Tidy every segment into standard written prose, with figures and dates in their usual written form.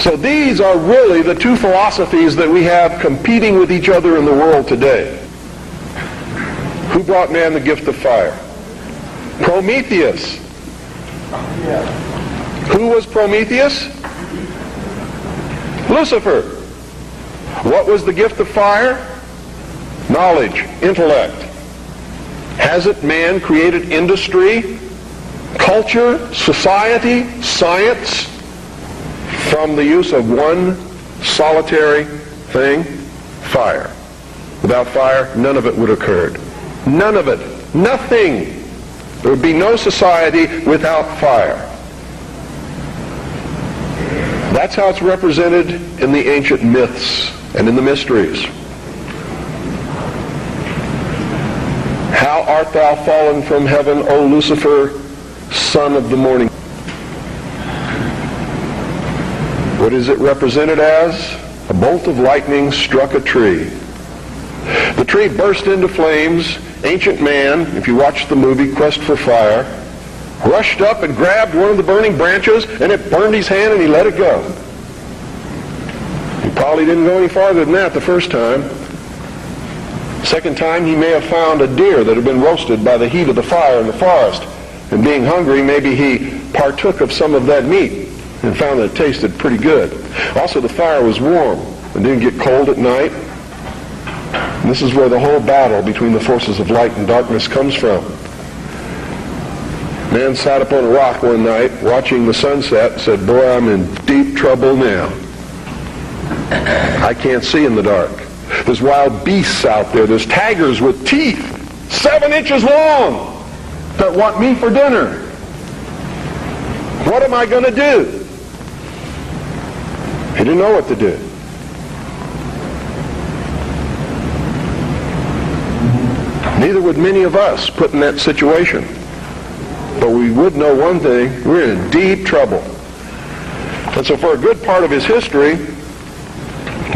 So these are really the two philosophies that we have competing with each other in the world today. Who brought man the gift of fire? Prometheus. Who was Prometheus? Lucifer. What was the gift of fire? Knowledge, intellect. Hasn't man created industry, culture, society, science from the use of one solitary thing? Fire. Without fire, none of it would have occurred. None of it. Nothing. There would be no society without fire. That's how it's represented in the ancient myths and in the mysteries. How art thou fallen from heaven, O Lucifer, son of the morning? What is it represented as? A bolt of lightning struck a tree. The tree burst into flames. Ancient man, if you watch the movie Quest for Fire, rushed up and grabbed one of the burning branches, and it burned his hand, and he let it go. He probably didn't go any farther than that the first time. Second time, he may have found a deer that had been roasted by the heat of the fire in the forest. And being hungry, maybe he partook of some of that meat and found that it tasted pretty good. Also, the fire was warm and didn't get cold at night. And this is where the whole battle between the forces of light and darkness comes from. Man sat up on a rock one night watching the sunset and said, "Boy, I'm in deep trouble now. I can't see in the dark. There's wild beasts out there. There's tigers with teeth 7 inches long that want me for dinner. What am I going to do?" He didn't know what to do. Neither would many of us put in that situation. But we would know one thing: we're in deep trouble. And so for a good part of his history,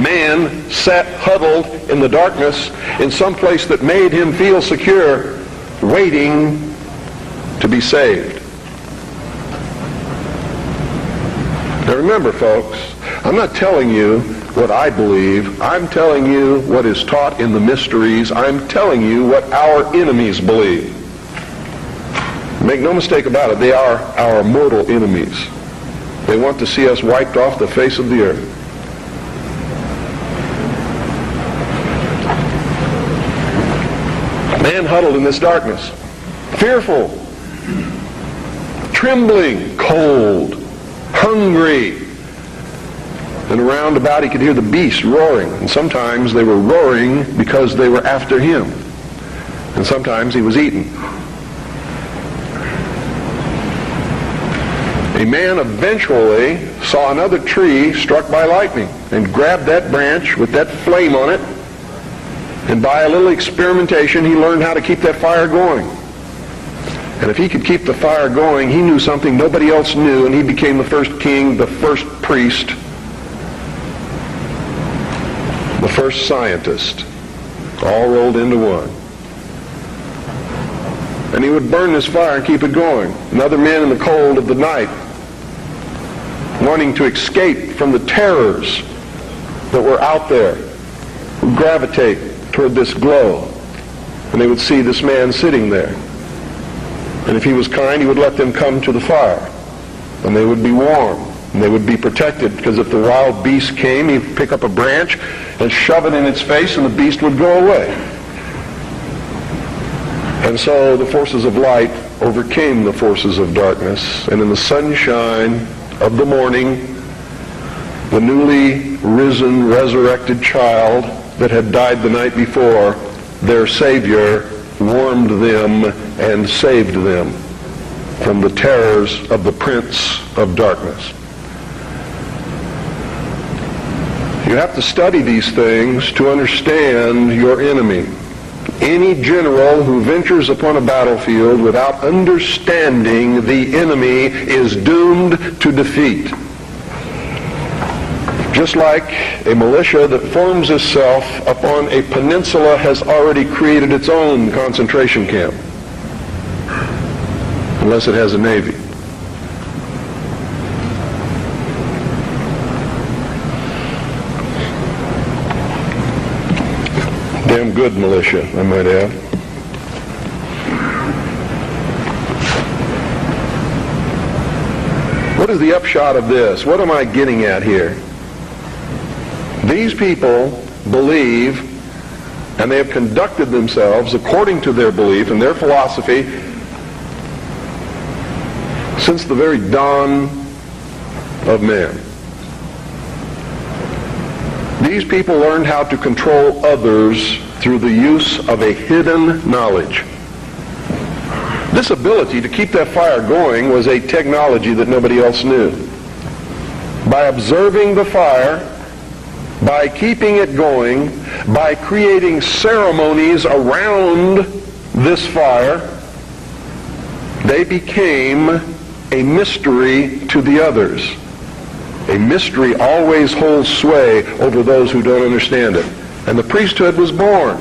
man sat huddled in the darkness in some place that made him feel secure, waiting to be saved. Now remember, folks, I'm not telling you what I believe. I'm telling you what is taught in the mysteries. I'm telling you what our enemies believe. Make no mistake about it, they are our mortal enemies. They want to see us wiped off the face of the earth. Man huddled in this darkness, fearful, trembling, cold, hungry. And around about he could hear the beasts roaring. And sometimes they were roaring because they were after him. And sometimes he was eaten. A man eventually saw another tree struck by lightning and grabbed that branch with that flame on it. And by a little experimentation, he learned how to keep that fire going. And if he could keep the fire going, he knew something nobody else knew, and he became the first king, the first priest, the first scientist, all rolled into one. And he would burn this fire and keep it going. And other men in the cold of the night, wanting to escape from the terrors that were out there, would gravitate toward this glow. And they would see this man sitting there. And if he was kind, he would let them come to the fire. And they would be warm. And they would be protected, because if the wild beast came, he'd pick up a branch and shove it in its face, and the beast would go away. And so the forces of light overcame the forces of darkness, and in the sunshine of the morning, the newly risen, resurrected child that had died the night before, their Savior, warmed them and saved them from the terrors of the Prince of Darkness. You have to study these things to understand your enemy. Any general who ventures upon a battlefield without understanding the enemy is doomed to defeat. Just like a militia that forms itself upon a peninsula has already created its own concentration camp, unless it has a navy. Damn good militia, I might add. What is the upshot of this? What am I getting at here? These people believe, and they have conducted themselves according to their belief and their philosophy since the very dawn of man. These people learned how to control others through the use of a hidden knowledge. This ability to keep that fire going was a technology that nobody else knew. By observing the fire, by keeping it going, by creating ceremonies around this fire, they became a mystery to the others. A mystery always holds sway over those who don't understand it. And the priesthood was born.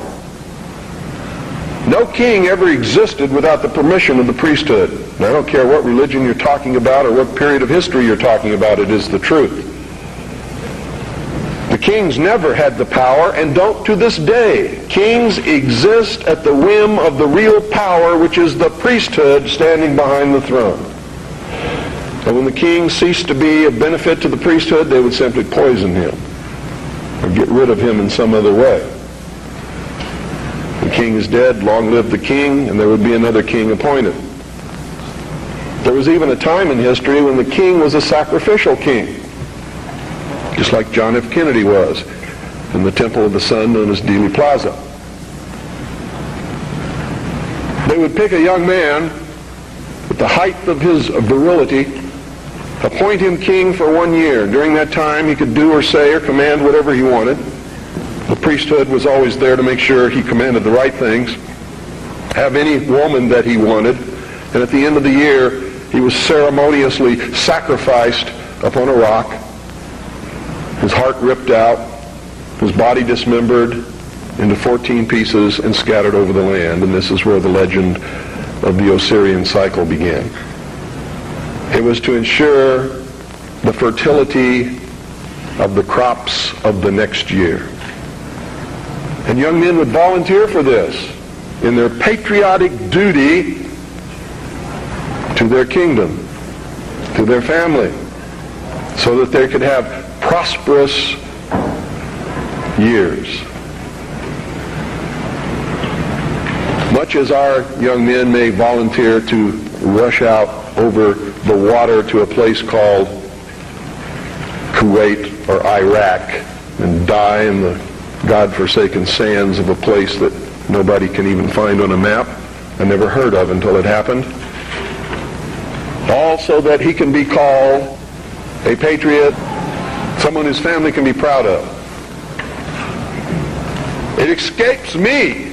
No king ever existed without the permission of the priesthood. And I don't care what religion you're talking about or what period of history you're talking about, it is the truth. The kings never had the power and don't to this day. Kings exist at the whim of the real power, which is the priesthood standing behind the throne. And when the king ceased to be of benefit to the priesthood, they would simply poison him or get rid of him in some other way. The king is dead, long live the king, and there would be another king appointed. There was even a time in history when the king was a sacrificial king, just like John F. Kennedy was in the Temple of the Sun known as Dealey Plaza. They would pick a young man at the height of his virility, appoint him king for 1 year. During that time, he could do or say or command whatever he wanted. The priesthood was always there to make sure he commanded the right things, have any woman that he wanted, and at the end of the year, he was ceremoniously sacrificed upon a rock, his heart ripped out, his body dismembered into 14 pieces and scattered over the land. And this is where the legend of the Osirian cycle began. It was to ensure the fertility of the crops of the next year. And young men would volunteer for this in their patriotic duty to their kingdom, to their family, so that they could have prosperous years. Much as our young men may volunteer to rush out over the water to a place called Kuwait or Iraq and die in the God-forsaken sands of a place that nobody can even find on a map, I never heard of until it happened, all so that he can be called a patriot, someone his family can be proud of. It escapes me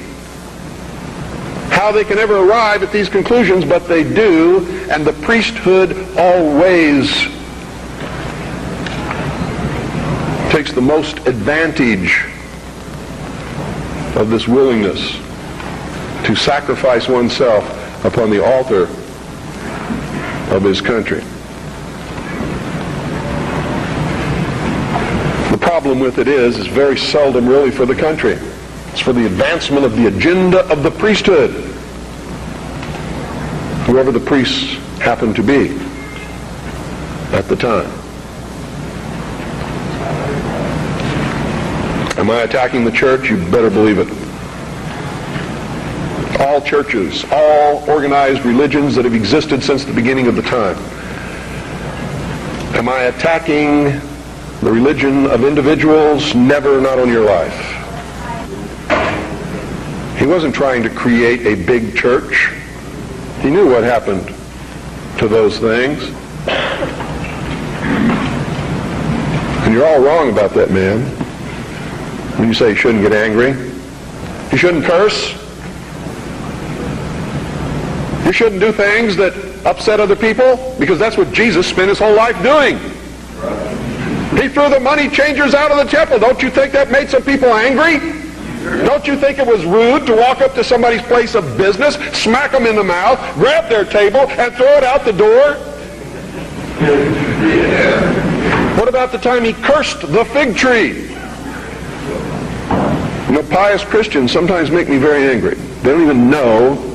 how they can ever arrive at these conclusions, but they do, and the priesthood always takes the most advantage of this willingness to sacrifice oneself upon the altar of his country. The problem with it is very seldom really for the country. It's for the advancement of the agenda of the priesthood, whoever the priests happen to be at the time. Am I attacking the church? You better believe it. All churches, all organized religions that have existed since the beginning of the time. Am I attacking the religion of individuals? Never, not on your life. He wasn't trying to create a big church. He knew what happened to those things. And you're all wrong about that, man. When you say you shouldn't get angry, you shouldn't curse, you shouldn't do things that upset other people, because that's what Jesus spent his whole life doing. He threw the money changers out of the temple. Don't you think that made some people angry? Don't you think it was rude to walk up to somebody's place of business, smack them in the mouth, grab their table, and throw it out the door? What about the time he cursed the fig tree? You know, pious Christians sometimes make me very angry. They don't even know